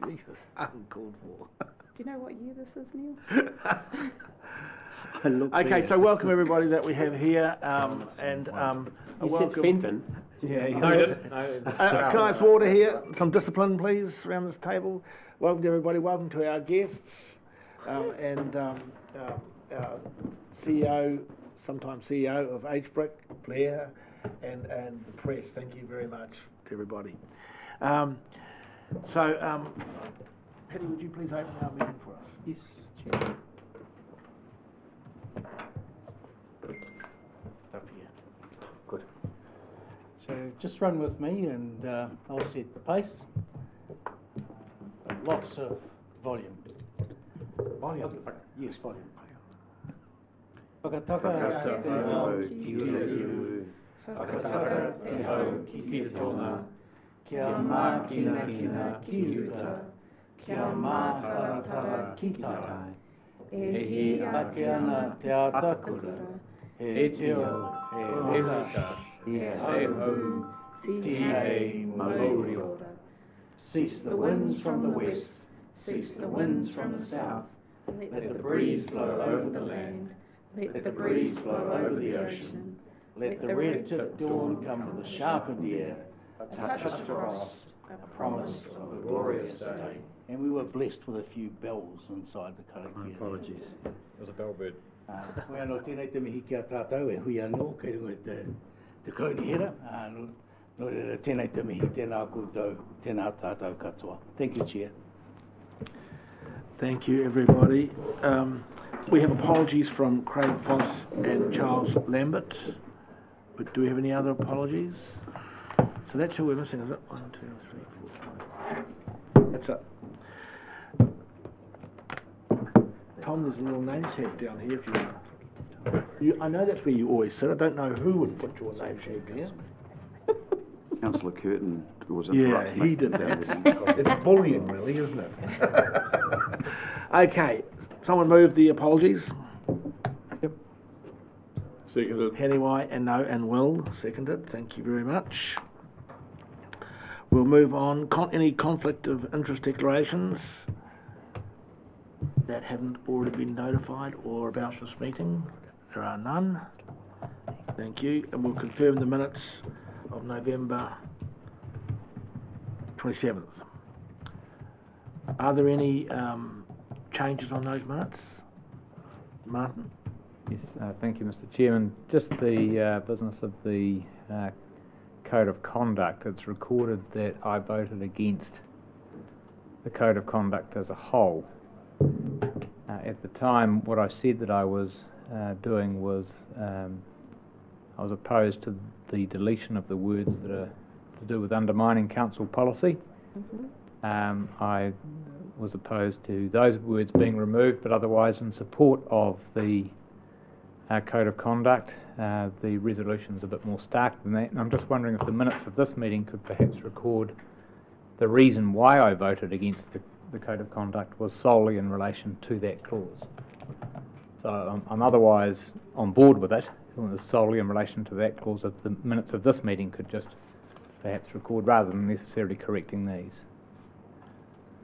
Jesus, uncalled for. Do you know what year this is, Neil? Okay, so welcome everybody that we have here, and You welcome. said Fenton. Yeah, No, I didn't. can I have some water here? Some discipline, please, around this table. Welcome to everybody. Welcome to our guests and our CEO, sometimes CEO of HBRIC, Blair, and the press. Thank you very much to everybody. Patty, would you please open our meeting for us? Yes, Chair. Up here. Good. So just run with me and I'll set the pace. Lots of volume. Volume. Yes, volume. Whakataka Whakataka te ao ki ki te te iu. Whakataka te ao ki te tona. Kia mā kina kina ki uta. Kia mā taratara ki tarai. E hi ake ana te atakura. He teo, he huka, he hau, ti hei mauri ora. Cease the winds from the west, cease the winds from the south. Let the breeze blow over the land, let the breeze blow over the ocean. Let the red-tipped dawn come with a sharpened ear, a touch of frost, a promise of a glorious day. And we were blessed with a few bells inside the karakia. My apologies. It was a bellbird. Koe anō tēnei te mihi kia tātou e hui anō, kei runga te kauni hera. Nō reira tēnei te mihi tēnā koutou, tēnā tātou katoa. Thank you, Chair. Thank you, everybody. We have apologies from Craig Foss and Charles Lambert. But do we have any other apologies? So that's who we're missing, is it? 1, 2, 3, 4, 5. That's it. Tom, there's a little name tag down here if you want. I know that's where you always sit. I don't know who would put your name tag there. Councillor Curtin was Yeah, he did that. It's bullying, really, isn't it? Okay, someone move the apologies. Yep. Seconded. Henny White and Will seconded. Thank you very much. We'll move on. Any conflict of interest declarations that haven't already been notified or about this meeting? There are none. Thank you. And we'll confirm the minutes of November 27th. Are there any changes on those minutes? Martin? Yes, thank you, Mr. Chairman. Just the business of the Code of Conduct. It's recorded that I voted against the Code of Conduct as a whole. At the time, what I said that I was doing was I was opposed to the deletion of the words that are to do with undermining council policy. I was opposed to those words being removed, but otherwise in support of the Code of Conduct. The resolution's a bit more stark than that, and I'm just wondering if the minutes of this meeting could perhaps record the reason why I voted against the Code of Conduct was solely in relation to that clause. So I'm otherwise on board with it. It was solely in relation to that clause. Of the minutes of this meeting could just perhaps record rather than necessarily correcting these.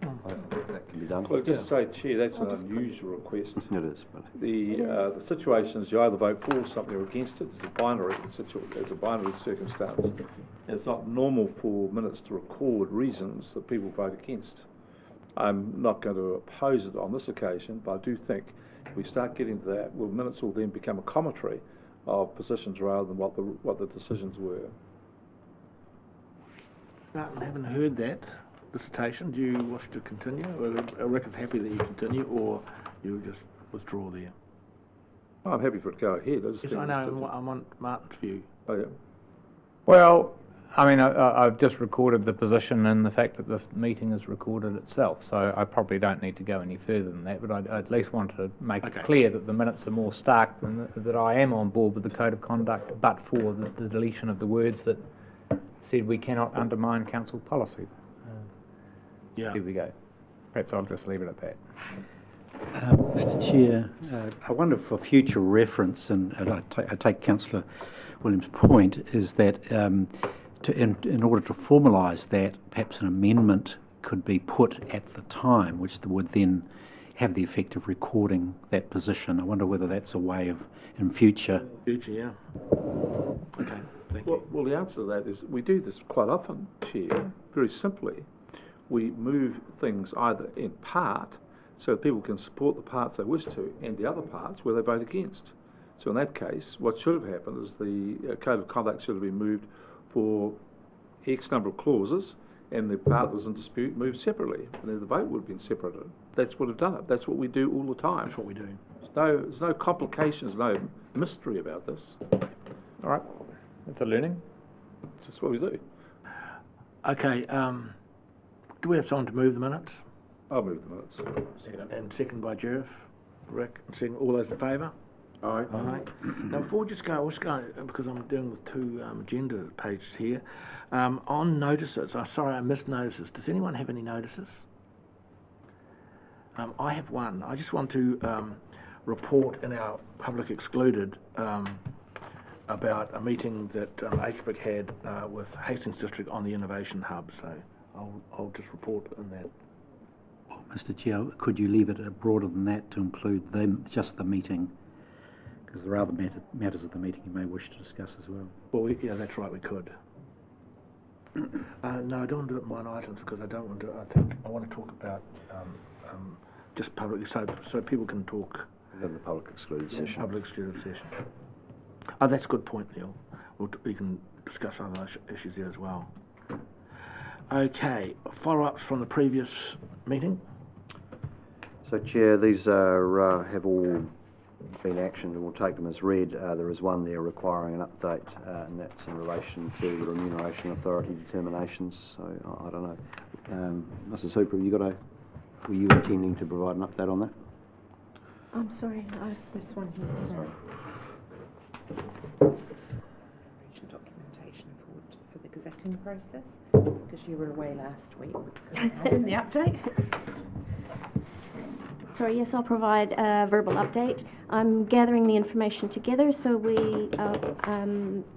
That can be done. Well, just say, Chair, that's an unusual request. It is, but The situation is you either vote for something or against it. It's a binary circumstance. It's not normal for minutes to record reasons that people vote against. I'm not going to oppose it on this occasion, but I do think if we start getting to that, minutes will then become a commentary of positions rather than what the decisions were. Martin, haven't heard that dissertation. Do you wish to continue? Or Rick is happy that you continue, or you just withdraw there? I'm happy for it to go ahead. Yes, I know. I want Martin's view. Oh, yeah. Well, I mean, I've just recorded the position and the fact that this meeting is recorded itself, so I probably don't need to go any further than that, but I at least want to make it clear that the minutes are more stark than that I am on board with the Code of Conduct, but for the deletion of the words that said we cannot undermine council policy. Yeah. Here we go. Perhaps I'll just leave it at that. Mr. Chair, I wonder for future reference, and I take Councillor Williams' point, is that in order to formalise that, perhaps an amendment could be put at the time, which would then have the effect of recording that position. I wonder whether that's a way of, in future. Future, yeah. Okay, thank you. Well, the answer to that is we do this quite often, Chair, very simply. We move things either in part so people can support the parts they wish to and the other parts where they vote against. So in that case, what should have happened is the Code of Conduct should have been moved for X number of clauses and the part that was in dispute moved separately, and then the vote would have been separated. That's what would have done it. That's what we do all the time. That's what we do. There's no complications, no mystery about this. All right, that's a learning. It's just what we do. Okay, do we have someone to move the minutes? I'll move the minutes. And second by Jeff. Rick, and second, all those in favour? Aye. Aye. Now, before we just go, because I'm dealing with two agenda pages here, on notices, sorry, I missed notices. Does anyone have any notices? I have one. I just want to report in our public excluded about a meeting that HBIC had with Hastings District on the Innovation Hub, so I'll just report in that. Well, Mr. Chair, could you leave it broader than that to include just the meeting? Because there are other matters of the meeting you may wish to discuss as well. Well, yeah, that's right, we could. No, I don't want to do it in line items because I don't want to. I want to talk about just publicly, so people can talk. In the public excluded in session. Public excluded session. Oh, that's a good point, Neil. We can discuss other issues there as well. Okay, follow-ups from the previous meeting. So, Chair, these are have all been actioned and we'll take them as read. There is one there requiring an update, and that's in relation to the Remuneration Authority determinations. So, I don't know. Mrs. Hooper, were you intending to provide an update on that? I'm sorry, I was this one here, sorry. Region documentation for the gazetting process, because you were away last week. In the update. Sorry, yes, I'll provide a verbal update. I'm gathering the information together, so we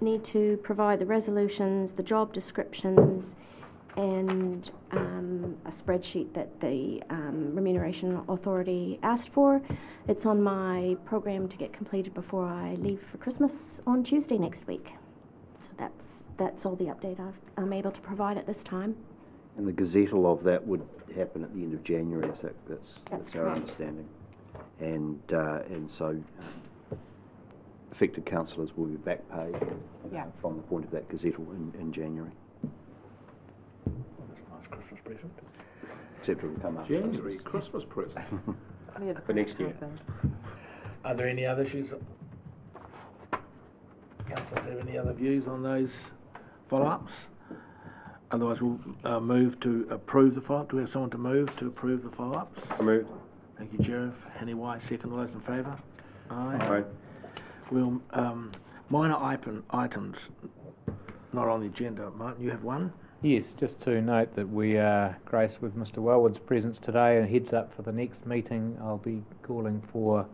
need to provide the resolutions, the job descriptions, and a spreadsheet that the Remuneration Authority asked for. It's on my program to get completed before I leave for Christmas on Tuesday next week. So that's all the update I'm able to provide at this time. And the gazettal of that would happen at the end of January, is that's our correct. understanding. And so affected councillors will be back paid from the point of that gazettal in January. That's a nice Christmas present. Except it will come after January, Christmas present. For next year. Are there any other issues? Councillors have any other views on those follow-ups? Otherwise, we'll move to approve the follow-up. Do we have someone to move to approve the follow-ups? I moved. Thank you, Sheriff. Henny White, second. All those in favour? Aye. Aye. We'll, minor items not on the agenda. Martin, you have one? Yes, just to note that we are graced with Mr. Wellwood's presence today, and heads up for the next meeting. I'll be calling for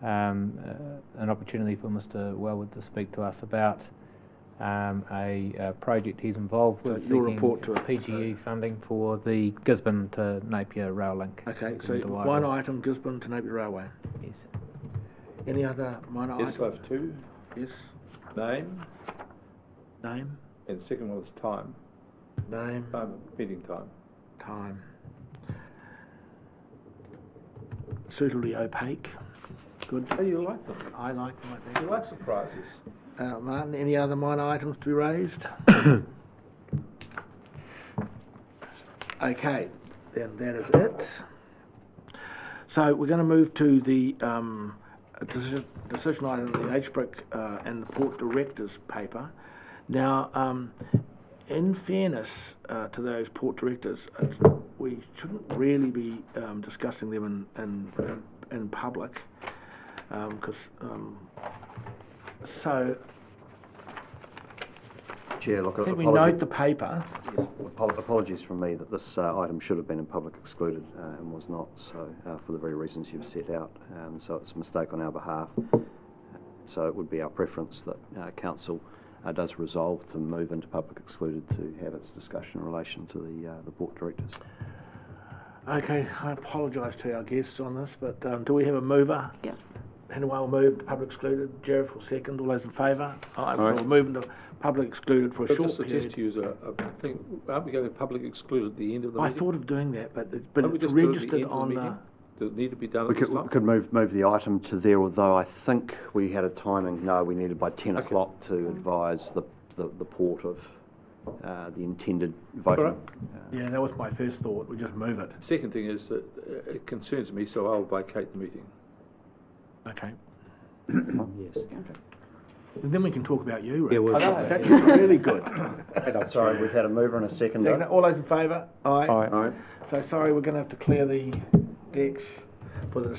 an opportunity for Mr. Wellwood to speak to us about a project he's involved with, So your seeking report to it, PGE funding for the Gisborne to Napier rail link. Okay, so Into one Wairoa. item, Gisborne to Napier Railway. Yes. Any other minor Yes, I items? have two. Yes. Name, Name, and the second one is time. name, Meeting time. time. Suitably opaque. Good. Oh, you like them? I like them, I You think. like surprises? Martin, any other minor items to be raised? Okay, then that is it. So we're going to move to the decision item, the HBRIC and the Port Directors paper. Now, in fairness to those Port Directors, we shouldn't really be discussing them in public, because so Chair, look, I think we note the paper. Yes, apologies from me that this item should have been in public excluded and was not, so for the very reasons you've set out. So it's a mistake on our behalf. So it would be our preference that Council does resolve to move into public excluded to have its discussion in relation to the Port Directors. Okay, I apologise to our guests on this, but do we have a mover? Yeah. Hannaway will move to public excluded. Jareth will second. All those in favour? Aye. So Aye. we'll move into public excluded for a But short just suggest period. to you I think, aren't we going to public exclude at the end of the I meeting? thought of doing that, but Can't we it's just do it at the registered end of the on. meeting? Does it need to be done We at this could, time? we could move the item to there, although I think we had a timing, no, we needed by 10 o'clock to advise the port of the intended voting. Alright. Yeah, that was my first thought. We just move it. Second thing is that it concerns me, so I'll vacate the meeting. Okay. Yes. And then we can talk about you, Rick. Yeah, well- That's really good. Sorry, we've had a mover and a second. Second, all those in favour? Aye. Aye. Aye. So sorry, we're going to have to clear the decks for the